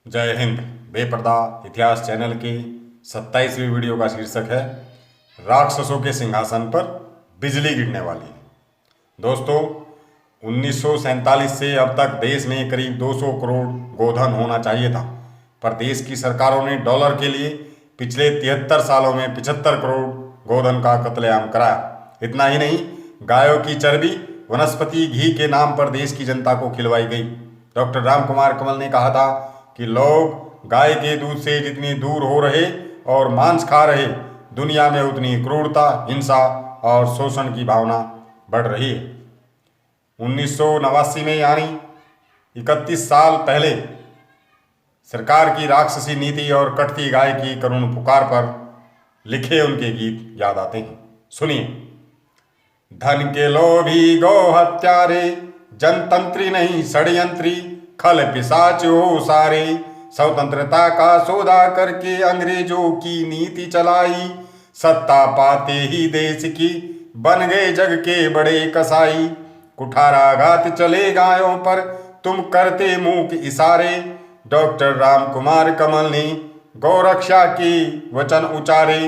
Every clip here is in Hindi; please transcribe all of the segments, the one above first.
जय हिंद। बेपर्दा इतिहास चैनल की 27वीं वीडियो का शीर्षक है राक्षसों के सिंहासन पर बिजली गिरने वाली है। दोस्तों, 1947 से अब तक देश में करीब 200 करोड़ गोधन होना चाहिए था, पर देश की सरकारों ने डॉलर के लिए पिछले 73 सालों में 75 करोड़ गोधन का कत्लेआम कराया। इतना ही नहीं, गायों की चर्बी, वनस्पति घी के नाम पर देश की जनता को खिलवाई गई। डॉक्टर राम कुमार कमल ने कहा था कि लोग गाय के दूध से जितनी दूर हो रहे और मांस खा रहे, दुनिया में उतनी क्रूरता, हिंसा और शोषण की भावना बढ़ रही है। 1989 में यानी 31 साल पहले सरकार की राक्षसी नीति और कटती गाय की करुण पुकार पर लिखे उनके गीत याद आते हैं। सुनिए। धन के लोभी गौ हत्यारे, जनतंत्री नहीं षड्यंत्री, खल पिशाच हो सारे, स्वतंत्रता का सौदा करके अंग्रेजों की नीति चलाई, सत्ता पाते ही देश की बन गए जग के बड़े कसाई, कुठाराघात चले गायों पर तुम करते मूक इशारे, डॉक्टर राम कुमार कमल ने गौरक्षा के वचन उचारे,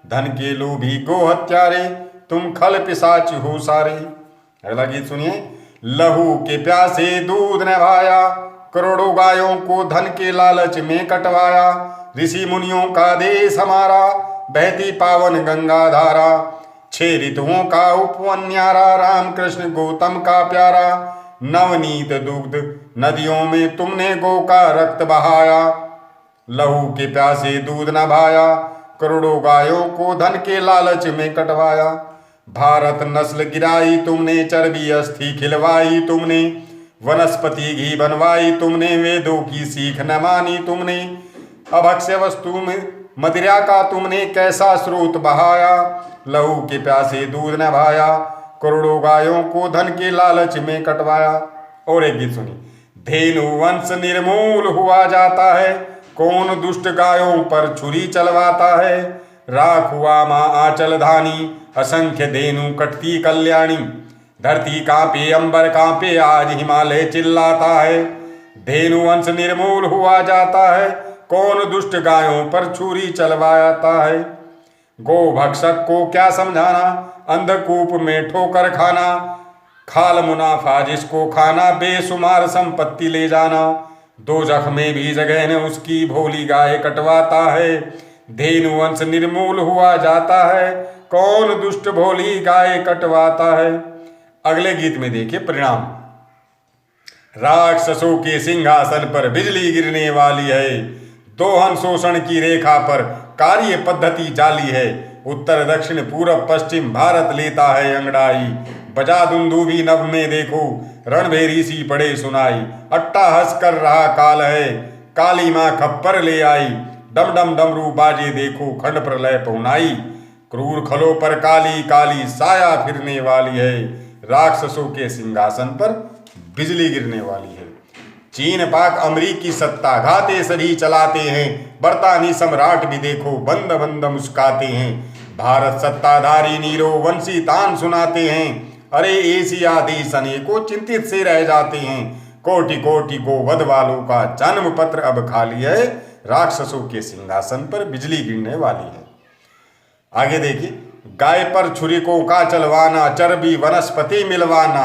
धन के लोभी गो हत्यारे, तुम खल पिशाच हो सारे। अगला गीत सुनिए। लहू के प्यासे दूध नभाया, करोड़ों गायों को धन के लालच में कटवाया, ऋषि मुनियों का देश हमारा, बहती पावन गंगा धारा, 6 ऋतुओं का उपवन न्यारा, राम कृष्ण गौतम का प्यारा, नवनीत दुग्ध नदियों में तुमने गौ का रक्त बहाया, लहू के प्यासे दूध नभाया, करोड़ों गायों को धन के लालच में कटवाया, भारत नस्ल गिराई तुमने, चर्बी अस्थि खिलवाई तुमने, वनस्पति घी बनवाई तुमने, वेदों की सीख न मानी तुमने, अभक्ष्य वस्तु में मदिरा का तुमने कैसा स्रोत बहाया, लहू के प्यासे दूध न भाया, करोड़ों गायों को धन के लालच में कटवाया। और एक गीत सुनी। धेनु वंश निर्मूल हुआ जाता है, कौन दुष्ट गायों पर छुरी चलवाता है, राख हुआ माँ आंचल धानी, असंख्य धेनु कटती कल्याणी, धरती कांपे अंबर कांपे आज हिमालय चिल्लाता है, धेनु वंश निर्मूल हुआ जाता है, कौन दुष्ट गायों पर छुरी चलवाता है, गो भक्षक को क्या समझाना, अंधकूप में ठोकर खाना, खाल मुनाफा जिसको खाना, बेशुमार संपत्ति ले जाना, दोजख में भी जगह न उसकी, भोली गाय कटवाता है, धेनु वंश निर्मूल हुआ जाता है, कौन दुष्ट भोली गाय कटवाता है। अगले गीत में देखिए परिणाम। राक्षसों के सिंहासन पर बिजली गिरने वाली है, दोहन शोषण की रेखा पर कार्य पद्धति जाली है, उत्तर दक्षिण पूरब पश्चिम भारत लेता है अंगड़ाई, बजा दुंदुभी नभ में देखो रणभेरी सी पड़े सुनाई, अट्टा हंस कर रहा काल है, काली माँ खप्पर ले आई, डम डम डमरू बाजे देखो खंड प्रलय पहुनाई, क्रूर खलों पर काली काली साया फिरने वाली है, राक्षसों के सिंहासन पर बिजली गिरने वाली है। चीन पाक अमरीकी सत्ता घाते सभी चलाते हैं, बरतानी सम्राट भी देखो बंद बंद मुस्काते हैं, भारत सत्ताधारी नीरो वंशी तान सुनाते हैं, अरे एशिया देश अनेकों चिंतित से रह जाते हैं, कोटि कोटि गोवध वालों का जन्म पत्र अब खाली है, राक्षसों के सिंहासन पर बिजली गिरने वाली है। आगे देखिए। गाय पर छुरी को का चलवाना, चर्बी वनस्पति मिलवाना,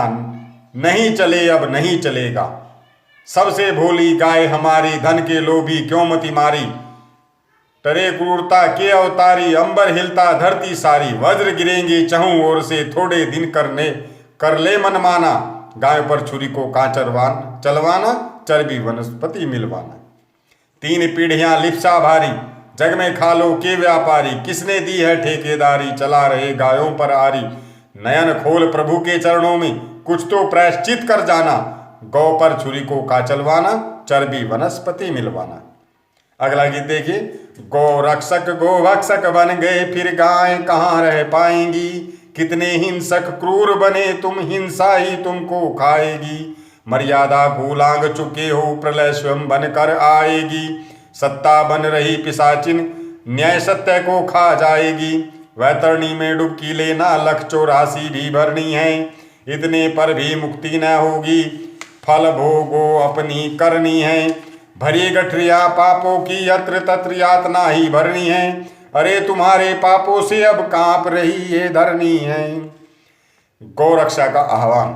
नहीं चले अब नहीं चलेगा, सबसे भोली गाय हमारी, धन के लोभी क्यों मति मारी, टरे क्रूरता के अवतारी, अंबर हिलता धरती सारी, वज्र गिरेंगे चहुं ओर से, थोड़े दिन कर ले मनमाना, गाय पर छुरी को का चलवाना, चर्बी वनस्पति मिलवाना, 3 पीढ़ियां लिप्सा भारी, जग में खालों के व्यापारी, किसने दी है ठेकेदारी, चला रहे गायों पर आरी, नयन खोल प्रभु के चरणों में, कुछ तो प्रायश्चित कर जाना, गौ पर छुरी को का चलवाना, चर्बी वनस्पति मिलवाना। अगला गीत देखिए। गौ रक्षक गो भक्षक बन गए, फिर गाय कहाँ रह पाएंगी, कितने हिंसक क्रूर बने तुम, हिंसा ही तुमको खाएगी, मर्यादा को लांघ चुके हो, प्रलय स्वयं बनकर आएगी, सत्ता बन रही पिशाचिन, न्याय सत्य को खा जाएगी, वैतरणी में डुबकी लेना, 184 भी भरनी है, इतने पर भी मुक्ति न होगी, फल भोगो अपनी करनी है, भरी गठरिया पापों की यत्र तत्र यातना ही भरनी है। अरे तुम्हारे पापों से अब कांप रही ये धरनी है। गौरक्षा का आह्वान।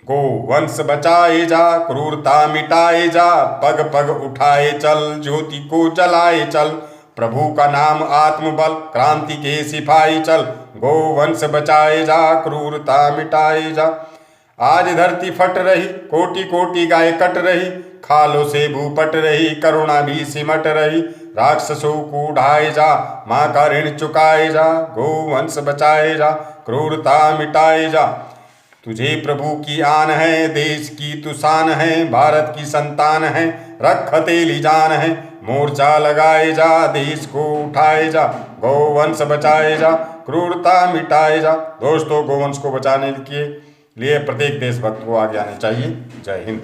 गो वंश बचाए जा, क्रूरता मिटाए जा, पग पग उठाए चल, ज्योति को जलाए चल, प्रभु का नाम आत्मबल, क्रांति के सिपाही चल। गो वंश बचाए जा, क्रूरता मिटाए जा। आज धरती फट रही, कोटि कोटि गाय कट रही, खालों से भूपट रही, करुणा भी सिमट रही। राक्षसों को उठाए जा, माँ का ऋण चुकाए जा, गो वंश बचाए जा, क्रूरता मिटाए जा। तुझे प्रभु की आन है, देश की तू शान है, भारत की संतान है, रख हथेली जान है। मोर्चा लगाए जा, देश को उठाए जा, गौवंश बचाए जा, क्रूरता मिटाए जा। दोस्तों, गौवंश को बचाने के लिए प्रत्येक देशभक्त को आगे आना चाहिए। जय हिंद।